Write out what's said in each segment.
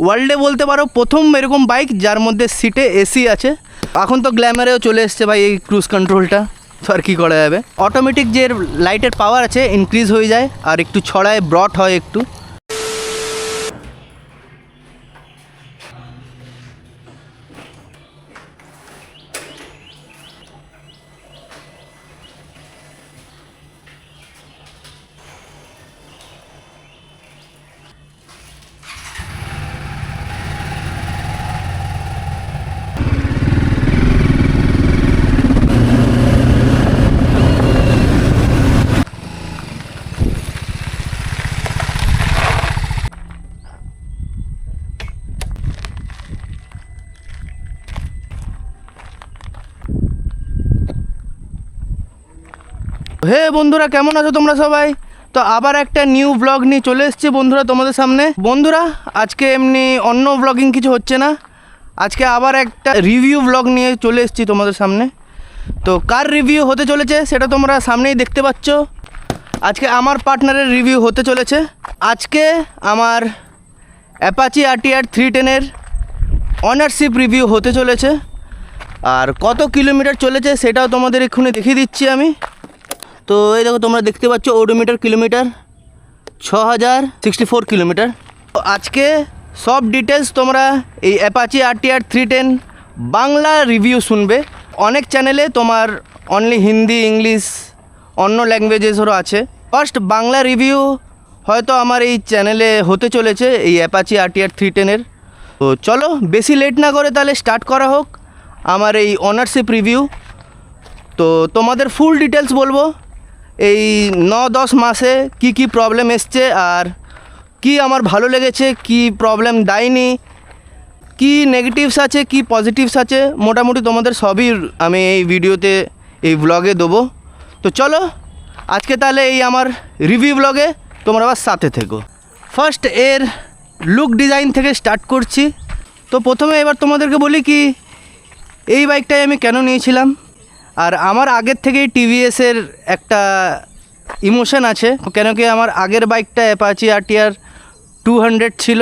ওয়ার্ল্ডে বলতে পারো প্রথম এরকম বাইক যার মধ্যে সিটে এসি আছে। এখন তো গ্ল্যামারেও চলে এসছে ভাই এই ক্রুজ কন্ট্রোলটা, তো আর কী করা যাবে। অটোমেটিক যে লাইটের পাওয়ার আছে ইনক্রিজ হয়ে যায় আর একটু ছড়ায়, ব্রড হয় একটু। হে বন্ধুরা, কেমন আছো তোমরা সবাই? তো আবার একটা নিউ ব্লগ নিয়ে চলে এসেছি বন্ধুরা তোমাদের সামনে। বন্ধুরা আজকে এমনি অন্য ব্লগিং কিছু হচ্ছে না, আজকে আবার একটা রিভিউ ব্লগ নিয়ে চলে এসেছি তোমাদের সামনে। তো কার রিভিউ হতে চলেছে সেটা তোমরা সামনেই দেখতে পাচ্ছ। আজকে আমার পার্টনারের রিভিউ হতে চলেছে। আজকে আমার অ্যাপাচি RTR 310-এর অনারশিপ রিভিউ হতে চলেছে। আর কত কিলোমিটার চলেছে সেটাও তোমাদের এক্ষুনি দেখিয়ে দিচ্ছি আমি। তো এই দেখো তোমরা দেখতে পাচ্ছ ওডোমিটার কিলোমিটার 6064 কিলোমিটার। তো আজকে সব ডিটেলস তোমরা এই অ্যাপাচি RTR 310 বাংলা রিভিউ শুনবে। অনেক চ্যানেলে তোমার অনলি হিন্দি, ইংলিশ, অন্য ল্যাঙ্গুয়েজেসেরও আছে। ফার্স্ট বাংলা রিভিউ হয়তো আমার এই চ্যানেলে হতে চলেছে এই অ্যাপাচি RTR 310-এর। তো চলো বেশি লেট না করে তাহলে স্টার্ট করা হোক আমার এই অনারশিপ রিভিউ। তো তোমাদের ফুল ডিটেলস বলবো এই 9-10 মাসে কি প্রবলেম এসছে আর কি আমার ভালো লেগেছে, কি প্রবলেম দেয়নি, কি নেগেটিভস আছে, কি পজিটিভস আছে, মোটামুটি তোমাদের সবই আমি এই ভিডিওতে, এই ব্লগে দেবো। তো চলো আজকে তাহলে এই আমার রিভিউ ব্লগে তোমরা আবার সাথে থেকো। ফার্স্ট এর লুক ডিজাইন থেকে স্টার্ট করছি। তো প্রথমে এবার তোমাদেরকে বলি কি এই বাইকটাই আমি কেন নিয়েছিলাম। আর আমার আগের থেকেই টিভিএসের একটা ইমোশন আছে, কেন কি আমার আগের বাইকটা অ্যাপাচি RTR 200 ছিল।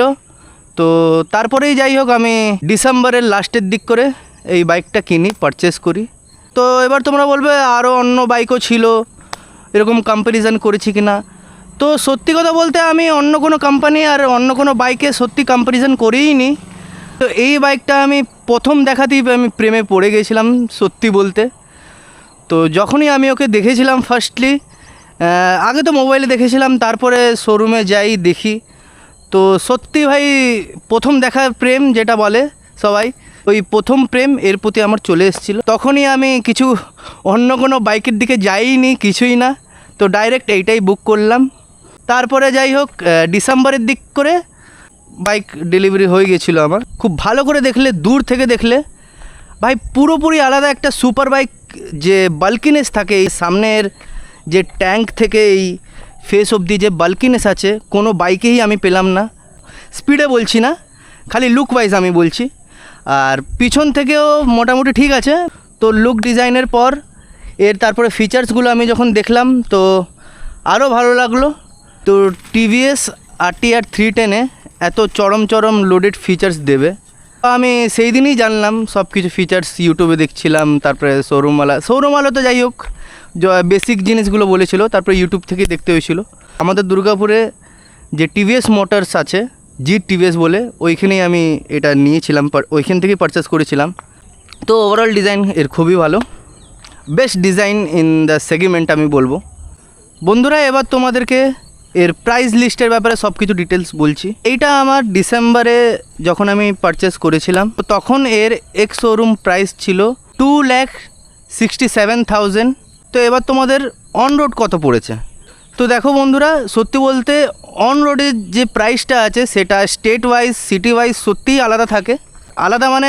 তো তারপরেই যাই হোক আমি ডিসেম্বরের লাস্টের দিক করে এই বাইকটা কিনি, পারচেস করি। তো এবার তোমরা বলবে আরও অন্য বাইকও ছিল, এরকম কম্প্যারিজন করেছি কি না। তো সত্যি কথা বলতে আমি অন্য কোনো কোম্পানি আর অন্য কোনো বাইকে সত্যি কম্প্যারিজন করেই নি। তো এই বাইকটা আমি প্রথম দেখাতেই আমি প্রেমে পড়ে গেছিলাম সত্যি বলতে। তো যখনই আমি ওকে দেখেছিলাম ফার্স্টলি, আগে তো মোবাইলে দেখেছিলাম, তারপরে শোরুমে যাই দেখি। তো সত্যি ভাই প্রথম দেখা প্রেম যেটা বলে সবাই, ওই প্রথম প্রেম এর প্রতি আমার চলে এসেছিলো। তখনই আমি কিছু অন্য কোনো বাইকের দিকে যাইনি, কিছুই না, তো ডাইরেক্ট এইটাই বুক করলাম। তারপরে যাই হোক ডিসেম্বরের দিক করে বাইক ডেলিভারি হয়ে গেছিলো আমার। খুব ভালো করে দেখলে, দূর থেকে দেখলে ভাই পুরোপুরি আলাদা একটা সুপার বাইক। যে বাল্কিনেস থাকে এই সামনের যে ট্যাঙ্ক থেকে এই ফেস অবধি যে বাল্কিনেস আছে কোনো বাইকেই আমি পেলাম না। স্পিডে বলছি না, খালি লুক ওয়াইজ আমি বলছি। আর পিছন থেকেও মোটামুটি ঠিক আছে। তো লুক ডিজাইনের পর এর তারপরে ফিচার্সগুলো আমি যখন দেখলাম তো আরও ভালো লাগলো। তো টিভিএস RTR 310-এ এত চরম লোডেড ফিচার্স দেবে আমি সেই দিনই জানলাম। সব কিছু ফিচার্স ইউটিউবে দেখছিলাম, তারপরে শোরুমওয়ালা তো যাই হোক বেসিক জিনিসগুলো বলেছিল, তারপরে ইউটিউব থেকেই দেখতে হয়েছিল। আমাদের দুর্গাপুরে যে টিভিএস মোটরস আছে, জিট টিভিএস বলে, ওইখানেই আমি এটা নিয়েছিলাম, ওইখান থেকেই পারচেস করেছিলাম। তো ওভারঅল ডিজাইন এর খুবই ভালো, best design in the segment আমি বলবো। বন্ধুরা এবার তোমাদেরকে এর প্রাইস লিস্টের ব্যাপারে সব কিছু ডিটেলস বলছি। এইটা আমার ডিসেম্বরে যখন আমি পারচেস করেছিলাম তখন এর এক্স শোরুম প্রাইস ছিল 2,67,000। তো এবার তোমাদের অন রোড কত পড়েছে। তো দেখো বন্ধুরা সত্যি বলতে অন রোডের যে প্রাইসটা আছে সেটা স্টেট ওয়াইজ, সিটি ওয়াইজ সত্যিই আলাদা থাকে। আলাদা মানে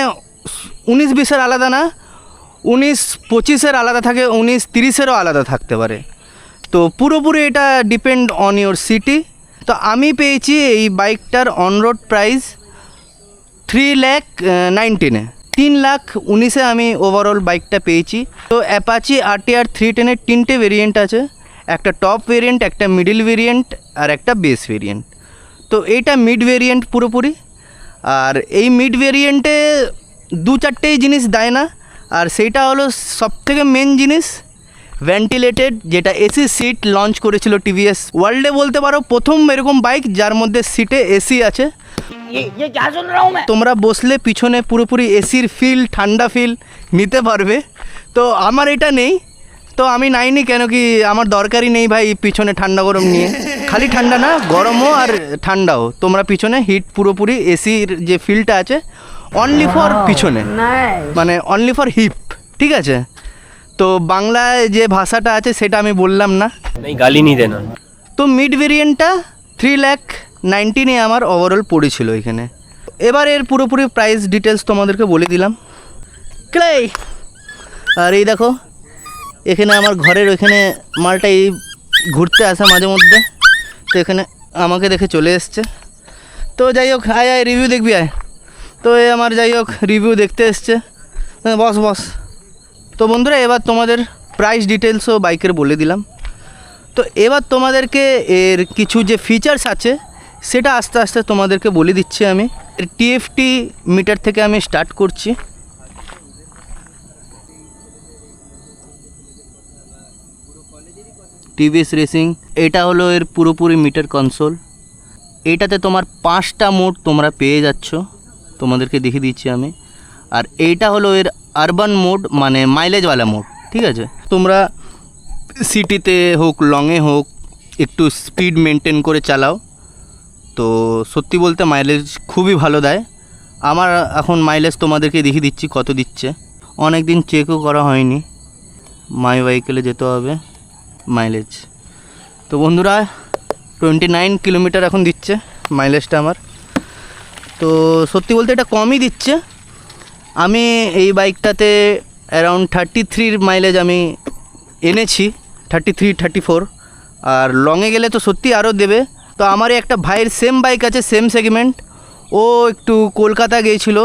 19-20-এর আলাদা না, 19-25-এর আলাদা থাকে, 19-30-এরও আলাদা থাকতে পারে। তো পুরোপুরি এটা ডিপেন্ড অন ইওর সিটি। তো আমি পেয়েছি এই বাইকটার অন রোড প্রাইস 3,19,000-এ, 3,19,000-এ আমি ওভারঅল বাইকটা পেয়েছি। তো অ্যাপাচি RTR 310-এর 3টে ভেরিয়েন্ট আছে, একটা টপ ভেরিয়েন্ট, একটা মিডল ভেরিয়েন্ট আর একটা বেস ভেরিয়েন্ট। তো এইটা মিড ভেরিয়েন্ট পুরোপুরি। আর এই মিড ভেরিয়েন্টে দু চারটেই জিনিস দেয় না, আর সেইটা হলো সবথেকে মেন জিনিস ভেন্টিলেটেড, যেটা এসি সিট লঞ্চ করেছিল টিভিএস। ওয়ার্ল্ডে বলতে পারো প্রথম এরকম বাইক যার মধ্যে সিটে এসি আছে। তোমরা বসলে পিছনে পুরোপুরি এসির ফিল, ঠান্ডা ফিল নিতে পারবে। তো আমার এটা নেই, তো আমি নাইনি, কেন কি আমার দরকারই নেই ভাই পিছনে ঠান্ডা গরম নিয়ে। খালি ঠান্ডা না, গরমও আর ঠান্ডাও। তোমরা পিছনে হিট পুরোপুরি এসির যে ফিলটা আছে অনলি ফর পিছনে, মানে অনলি ফর হিপ, ঠিক আছে। তো বাংলায় যে ভাষাটা আছে সেটা আমি বললাম না, গালি নি দেনা। তো মিড ভেরিয়েন্টটা 3,19,000 আমার ওভারঅল পড়েছিল এখানে। এবার এর পুরোপুরি প্রাইস ডিটেলস তোমাদেরকে বলে দিলাম। ক্লাই, আর এই দেখো এখানে আমার ঘরের ওইখানে মালটা এই ঘুরতে আসে মাঝে মধ্যে, তো এখানে আমাকে দেখে চলে এসছে। তো যাই হোক, আয় আয় রিভিউ দেখবি আয়। তো এ আমার যাই হোক রিভিউ দেখতে এসছে, বস বস। তো বন্ধুরা এবার তোমাদের প্রাইস ডিটেলসও বাইকের বলে দিলাম। তো এবার তোমাদেরকে এর কিছু যে ফিচার্স আছে সেটা আস্তে আস্তে তোমাদেরকে বলে দিচ্ছি আমি। এর টিএফটি মিটার থেকে আমি স্টার্ট করছি। টিভিএস রেসিং, এটা হলো এর পুরোপুরি মিটার কনসোল। এইটাতে তোমার 5টা মোড তোমরা পেয়ে যাচ্ছ, তোমাদেরকে দেখিয়ে দিচ্ছি আমি। আর এইটা হলো এর আরবান মোড, মানে মাইলেজওয়ালা মোড, ঠিক আছে। তোমরা সিটিতে হোক লংয়ে হোক একটু স্পিড মেনটেন করে চালাও, তো সত্যি বলতে মাইলেজ খুবই ভালো দেয়। আমার এখন মাইলেজ তোমাদেরকে দেখিয়ে দিচ্ছি কত দিচ্ছে। অনেক দিন চেকও করা হয়নি, মাই ভেহিকেলে যেতে হবে মাইলেজ। তো বন্ধুরা 29 কিলোমিটার এখন দিচ্ছে মাইলেজটা আমার। তো সত্যি বলতে এটা কমই দিচ্ছে। আমি এই বাইকটাতে অ্যারাউন্ড 33 মাইলেজ আমি এনেছি, 33-34। আর লংয়ে গেলে তো সত্যি আরও দেবে। তো আমারই একটা ভাইয়ের সেম বাইক আছে, সেম সেগমেন্ট, ও একটু কলকাতা গিয়েছিল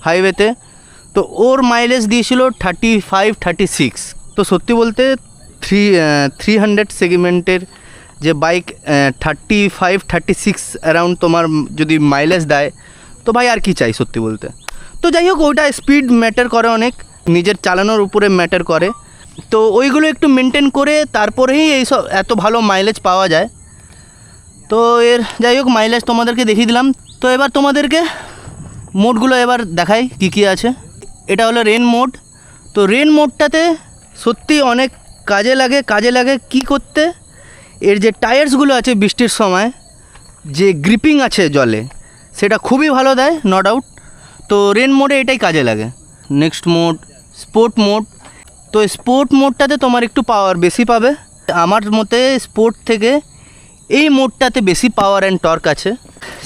হাইওয়েতে, তো ওর মাইলেজ দিয়েছিল 35-36। তো সত্যি বলতে 300 সেগমেন্টের যে বাইক 35-36 অ্যারাউন্ড তোমার যদি মাইলেজ দেয়, তো ভাই আর কি চাই সত্যি বলতে। তো যাই হোক, ওইটা স্পিড ম্যাটার করে অনেক, নিজের চালানোর উপরে ম্যাটার করে। তো ওইগুলো একটু মেনটেন করে তারপরেই এইসব এত ভালো মাইলেজ পাওয়া যায়। তো এর যাই হোক মাইলেজ তোমাদেরকে দেখিয়ে দিলাম। তো এবার তোমাদেরকে মোডগুলো এবার দেখাই কী কী আছে। এটা হলো রেন মোড। তো রেন মোডটাতে সত্যি অনেক কাজে লাগে কি করতে, এর যে টায়ার্সগুলো আছে বৃষ্টির সময় যে গ্রিপিং আছে জলে, সেটা খুবই ভালো দেয়, নো ডাউট। তো রেন মোডে এটাই কাজে লাগে। Next mode sport mode. তো স্পোর্ট মোডটাতে তোমার একটু পাওয়ার বেশি পাবে। আমার মতে স্পোর্ট থেকে এই মোডটাতে বেশি পাওয়ার অ্যান্ড টর্ক আছে,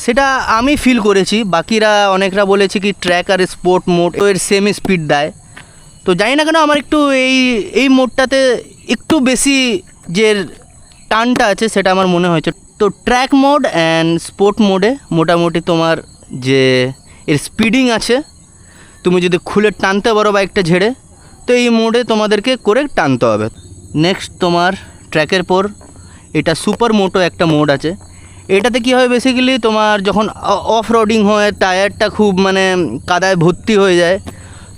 সেটা আমি ফিল করেছি। বাকিরা অনেকরা বলেছে কি ট্র্যাক আর স্পোর্ট মোড এর সেম স্পিড দেয়। তো জানি না কেন আমার একটু এই মোডটাতে একটু বেশি যে টানটা আছে সেটা আমার মনে হয়েছে। তো ট্র্যাক মোড অ্যান্ড স্পোর্ট মোডে মোটামুটি তোমার যে এর স্পিডিং আছে, তুমি যদি খুলে টানতে পারো বাইকটা ঝেড়ে, তো এই মোডে তোমাদেরকে করে টানতে হবে। নেক্সট তোমার ট্র্যাকের পর এটা সুপার মোটো একটা মোড আছে। এটাতে কী হয় বেসিক্যালি, তোমার যখন অফ রোডিং হয়, টায়ারটা খুব মানে কাদায় ভর্তি হয়ে যায়,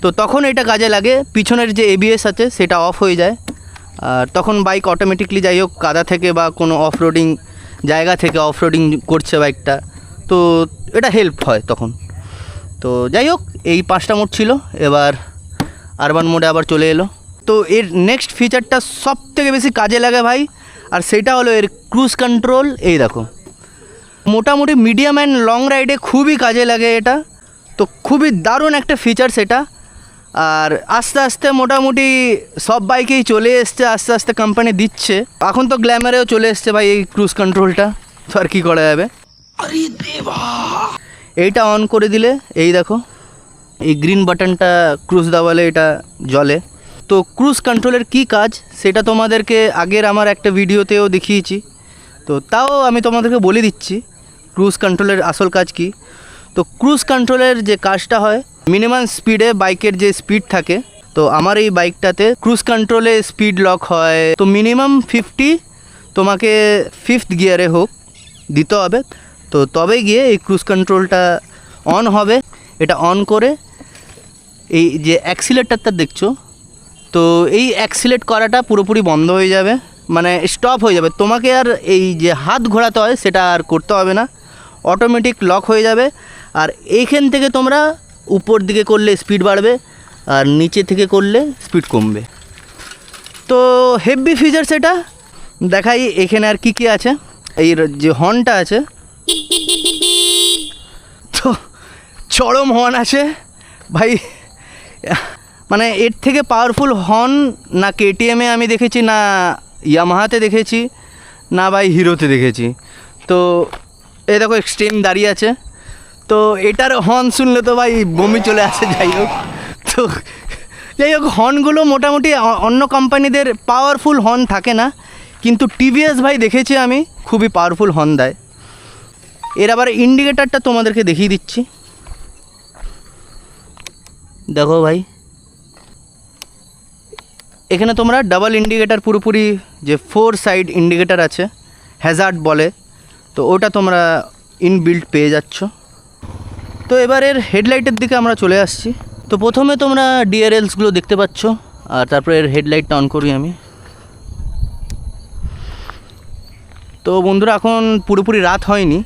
তো তখন এটা কাজে লাগে। পিছনের যে এবিএস আছে সেটা অফ হয়ে যায়, আর তখন বাইক অটোমেটিকলি যাই হোক কাদা থেকে বা কোনো অফ রোডিং জায়গা থেকে অফ রোডিং করছে বাইকটা, তো এটা হেল্প হয় তখন। তো যাই হোক এই 5টা মোড ছিল। এবার আরবান মোডে আবার চলে এলো। তো এর নেক্সট ফিচারটা সব থেকে বেশি কাজে লাগে ভাই, আর সেটা হলো এর ক্রুজ কন্ট্রোল। এই দেখো, মোটামুটি মিডিয়াম অ্যান্ড লং রাইডে খুবই কাজে লাগে এটা। তো খুবই দারুণ একটা ফিচার্স এটা। আর আস্তে আস্তে মোটামুটি সব বাইকেই চলে এসছে, আস্তে আস্তে কোম্পানি দিচ্ছে। এখন তো গ্ল্যামারেও চলে এসছে ভাই এই ক্রুজ কন্ট্রোলটা, তো আর কী করা যাবে। এইটা অন করে দিলে এই দেখো এই গ্রিন বাটনটা ক্রুজ দাবালে এটা জ্বলে। তো ক্রুজ কন্ট্রোলের কী কাজ সেটা তোমাদেরকে আগের আমার একটা ভিডিওতেও দেখিয়েছি, তো তাও আমি তোমাদেরকে বলে দিচ্ছি ক্রুজ কন্ট্রোলের আসল কাজ কি। তো ক্রুজ কন্ট্রোলের যে কাজটা হয়, মিনিমাম স্পিডে বাইকের যে স্পিড থাকে, তো আমার এই বাইকটাতে ক্রুজ কন্ট্রোলে স্পিড লক হয়। তো মিনিমাম 50 তোমাকে 5th গিয়ারে হোক দিতে হবে, তো তবে গিয়ে এই ক্রুজ কন্ট্রোলটা অন হবে। এটা অন করে এই যে অ্যাক্সিলেটরটা দেখছো, তো এই অ্যাক্সিলেট করাটা পুরোপুরি বন্ধ হয়ে যাবে, মানে স্টপ হয়ে যাবে। তোমাকে আর এই যে হাত ঘোরাতে হয় সেটা আর করতে হবে না, অটোমেটিক লক হয়ে যাবে। আর এইখান থেকে তোমরা উপর দিকে করলে স্পিড বাড়বে, আর নিচে থেকে করলে স্পিড কমবে। তো হেভি ফিচার সেটা দেখাই। এখানে আর কি আছে, এই যে হর্নটা আছে, তো চরম হর্ন আছে ভাই, মানে এর থেকে পাওয়ারফুল হর্ন না কেটিএমে আমি দেখেছি, না ইয়ামাহাতে দেখেছি, না ভাই হিরোতে দেখেছি। তো এই দেখো এক্সট্রিম দাঁড়িয়ে আছে, তো এটার হর্ন শুনলে তো ভাই বমি চলে আসে। যাই হোক হর্নগুলো মোটামুটি অন্য কোম্পানিদের পাওয়ারফুল হর্ন থাকে না, কিন্তু টিভিএস ভাই দেখেছি আমি খুবই পাওয়ারফুল হর্ন দেয়। এর আবার ইন্ডিকেটারটা তোমাদেরকে দেখিয়ে দিচ্ছি, দেখো ভাই এখানে তোমরা ডাবল ইন্ডিকেটার, পুরোপুরি যে 4 সাইড ইন্ডিকেটার আছে, হ্যাজার্ড বলে, তো ওটা তোমরা ইনবিল্ট পেয়ে যাচ্ছ। তো এবারের হেডলাইটের দিকে আমরা চলে আসছি। তো প্রথমে তোমরা ডিআরএলসগুলো দেখতে পাচ্ছ, আর তারপরে এর হেডলাইটটা অন করি আমি। তো বন্ধুরা এখন পুরোপুরি রাত হয়নি,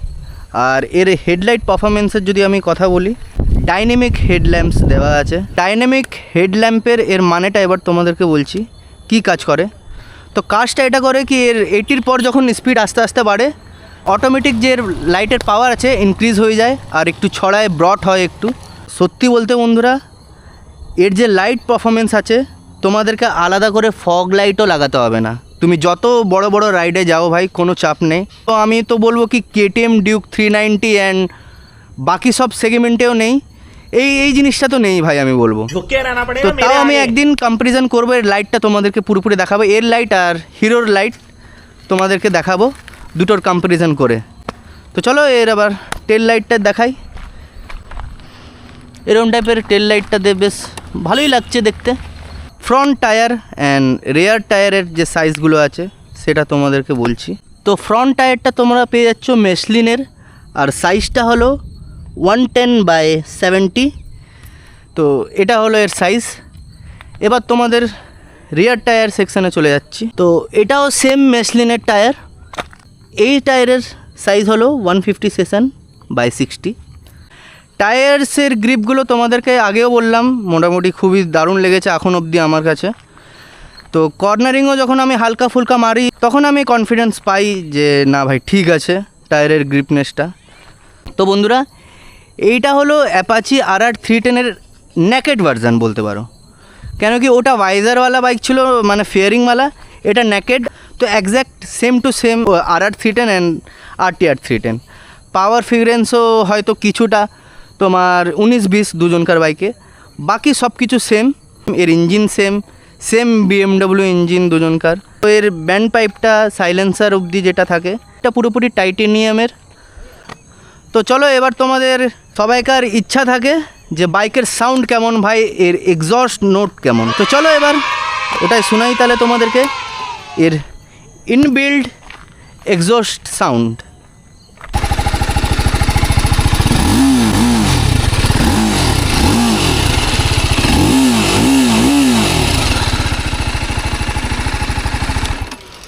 আর এর হেডলাইট পারফরমেন্সের যদি আমি কথা বলি, ডাইনামিক হেডল্যাম্পস দেওয়া আছে। ডাইনামিক হেডল্যাম্পের এর মানেটা এবার তোমাদেরকে বলছি কি কাজ করে। তো কাজটা এটা করে কি, এর 80 পর যখন স্পিড আস্তে আস্তে বাড়ে, অটোমেটিক যে এর লাইটের পাওয়ার আছে ইনক্রিজ হয়ে যায়, আর একটু ছড়ায়, ব্রড হয় একটু। সত্যি বলতে বন্ধুরা, এর যে লাইট পারফরমেন্স আছে, তোমাদেরকে আলাদা করে ফগ লাইটও লাগাতে হবে না। তুমি যত বড় বড় রাইডে যাও ভাই, কোনো চাপ নেই। তো আমি তো বলবো কি কেটিএম ডিউক 390 অ্যান্ড বাকি সব সেগমেন্টেও নেই, এই জিনিসটা তো নেই ভাই আমি বলবো। তো তাও আমি একদিন কম্পারিজন করবো, এর লাইটটা তোমাদেরকে পুরোপুরি দেখাবো, এর লাইট আর হিরোর লাইট তোমাদেরকে দেখাবো দুটোর কম্পারিজন করে। তো চলো এর আবার টেল লাইটটা দেখাই। এরকম টাইপের টেল লাইটটা বেশ ভালোই লাগছে দেখতে। ফ্রন্ট টায়ার অ্যান্ড রেয়ার টায়ারের যে সাইজগুলো আছে সেটা তোমাদেরকে বলছি। তো ফ্রন্ট টায়ারটা তোমরা পেয়ে যাচ্ছ মেসলিনের, আর সাইজটা হলো 110/70। তো এটা হলো এর সাইজ। এবার তোমাদের রিয়ার টায়ার সেকশানে চলে যাচ্ছি। তো এটাও সেম মেসলিনের টায়ার, এই টায়ারের সাইজ হলো 150/60। টায়ার্সের গ্রিপগুলো তোমাদেরকে আগেও বললাম, মোটামুটি খুবই দারুণ লেগেছে এখন অবধি আমার কাছে। তো কর্নারিংও যখন আমি হালকা ফুলকা মারি, তখন আমি কনফিডেন্স পাই যে না ভাই ঠিক আছে টায়ারের গ্রিপনেসটা। তো বন্ধুরা, এইটা হলো অ্যাপাচি RR 310-এর নেকেড ভার্সান বলতে পারো, কেন কি ওটা ভাইজারওয়ালা বাইক ছিল, মানে ফেয়ারিংওয়ালা, এটা নেকেড। তো exact same to same RR 310 and RTR 310। পাওয়ার ফিগারেন্সও হয়তো কিছুটা তোমার 19-20 দুজনকার বাইকে, বাকি সব কিছু সেম। এর ইঞ্জিন সেম BMW ইঞ্জিন দুজনকার। তো এর ব্যান্ড পাইপটা সাইলেন্সার অবধি যেটা থাকে এটা পুরোপুরি টাইটেনিয়ামের। তো চলো এবার তোমাদের সবাইকার ইচ্ছা থাকে যে বাইকের সাউন্ড কেমন ভাই, এর এক্সস্ট নোট কেমন। তো চলো এবার ওটাই শোনাই তাহলে তোমাদেরকে এর ইনবিল্ড এক্সস্ট সাউন্ড।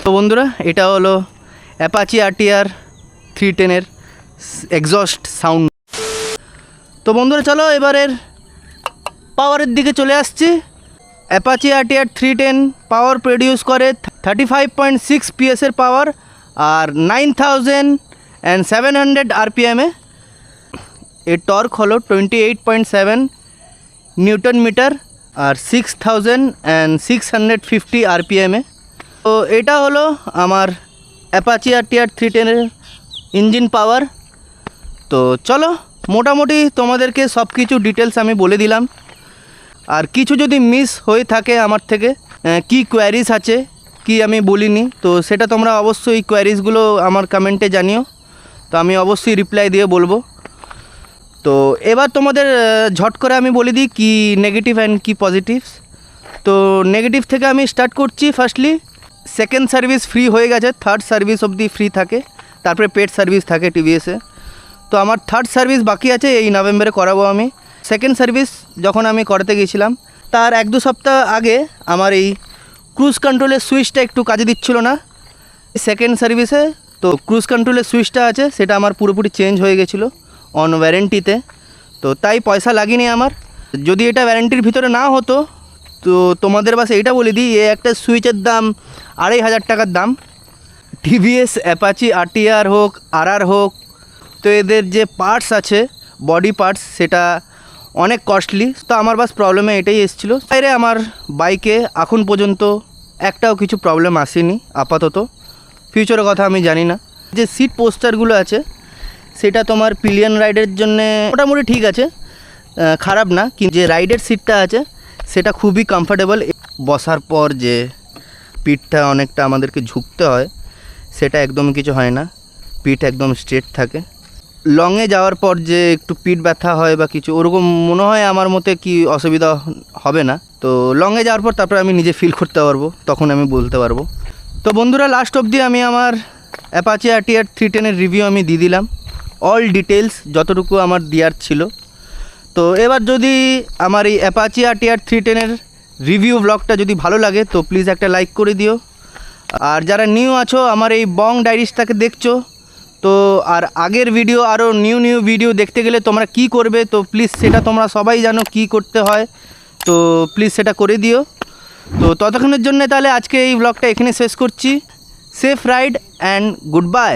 তো বন্ধুরা, এটা হলো অ্যাপাচি RTR 310-এর এক্সস্ট সাউন্ড। তো বন্ধুরা চলো এবারের পাওয়ারের দিকে চলে আসছি। অ্যাপাচি RTR 310 পাওয়ার প্রডিউস করে 35.6 PS-এর পাওয়ার, আর 9700 RPM-এ। এর টর্ক হলো 28.7 নিউটন মিটার, আর 6650 RPM-এ। তো এটা হলো আমার অ্যাপাচি RTR 310-এর ইঞ্জিন পাওয়ার। তো চলো মোটামুটি তোমাদেরকে সব কিছু ডিটেলস আমি বলে দিলাম, আর কিছু যদি মিস হয়ে থাকে আমার থেকে, কি কোয়ারিজ আছে কি আমি বলিনি, তো সেটা তোমরা অবশ্যই কোয়ারিজগুলো আমার কমেন্টে জানিও, তো আমি অবশ্যই রিপ্লাই দিয়ে বলবো। তো এবার তোমাদের ঝট করে আমি বলে দিই কি নেগেটিভ অ্যান্ড কি পজিটিভস। তো নেগেটিভ থেকে আমি স্টার্ট করছি। ফার্স্টলি সেকেন্ড সার্ভিস ফ্রি হয়ে গেছে, থার্ড সার্ভিস অবধি ফ্রি থাকে, তারপরে পেড সার্ভিস থাকে টিভিএসে। তো আমার থার্ড সার্ভিস বাকি আছে, এই নভেম্বরে করাবো আমি। সেকেন্ড সার্ভিস যখন আমি করাতে গিয়েছিলাম তার 1-2 সপ্তাহ আগে আমার এই ক্রুজ কন্ট্রোলের সুইচটা একটু কাজে দিচ্ছিল না। সেকেন্ড সার্ভিসে তো ক্রুজ কন্ট্রোলের সুইচটা আছে, সেটা আমার পুরোপুরি চেঞ্জ হয়ে গেছিলো অন ওয়ারেন্টিতে। তো তাই পয়সা লাগেনি আমার। যদি এটা ওয়ারেন্টির ভিতরে না হতো তো তোমাদের বাস এইটা বলে দিই, এ একটা সুইচের দাম 2500 টাকার দাম। টিভিএস অ্যাপাচি RTR হোক RR হোক, তো এদের যে পার্টস আছে বডি পার্টস সেটা অনেক কস্টলি। তো আমার বাস প্রবলেমে এটাই এসেছিলো। বাইরে আমার বাইকে এখন পর্যন্ত একটাও কিছু প্রবলেম আসেনি আপাতত। ফিউচারের কথা আমি জানি না। যে সিট পোস্টারগুলো আছে সেটা তোমার পিলিয়ন রাইডের জন্যে মোটামুটি ঠিক আছে, খারাপ না। কিন্তু যে রাইডের সিটটা আছে সেটা খুবই কমফোর্টেবল। বসার পর যে পিঠটা অনেকটা আমাদেরকে ঝুঁকতে হয় সেটা একদম কিছু হয় না, পিঠ একদম স্ট্রেট থাকে। লংয়ে যাওয়ার পর যে একটু পিঠ ব্যথা হয় বা কিছু ওরকম মনে হয় আমার মতে কি অসুবিধা হবে না। তো লংয়ে যাওয়ার পর তারপরে আমি নিজে ফিল করতে পারবো, তখন আমি বলতে পারবো। তো বন্ধুরা, লাস্ট অবধি আমি আমার অ্যাপাচি RTR 310 রিভিউ আমি দিয়ে দিলাম, অল ডিটেলস যতটুকু আমার দেওয়ার ছিল। তো এবার যদি আমার এই অ্যাপাচি RTR 310 রিভিউ ব্লগটা যদি ভালো লাগে তো প্লিজ একটা লাইক করে দিও। আর যারা নিউ আছো আমার এই বং ডায়েরিজটাকে দেখছো, তো আর আগের ভিডিও আরও নিউ ভিডিও দেখতে গেলে তোমরা কি করবে, তো প্লিজ সেটা তোমরা সবাই জানো কি করতে হয়, তো প্লিজ সেটা করে দিও। তো ততক্ষণের জন্য তাহলে আজকে এই ব্লগটা এখানে শেষ করছি। Safe ride and good bye.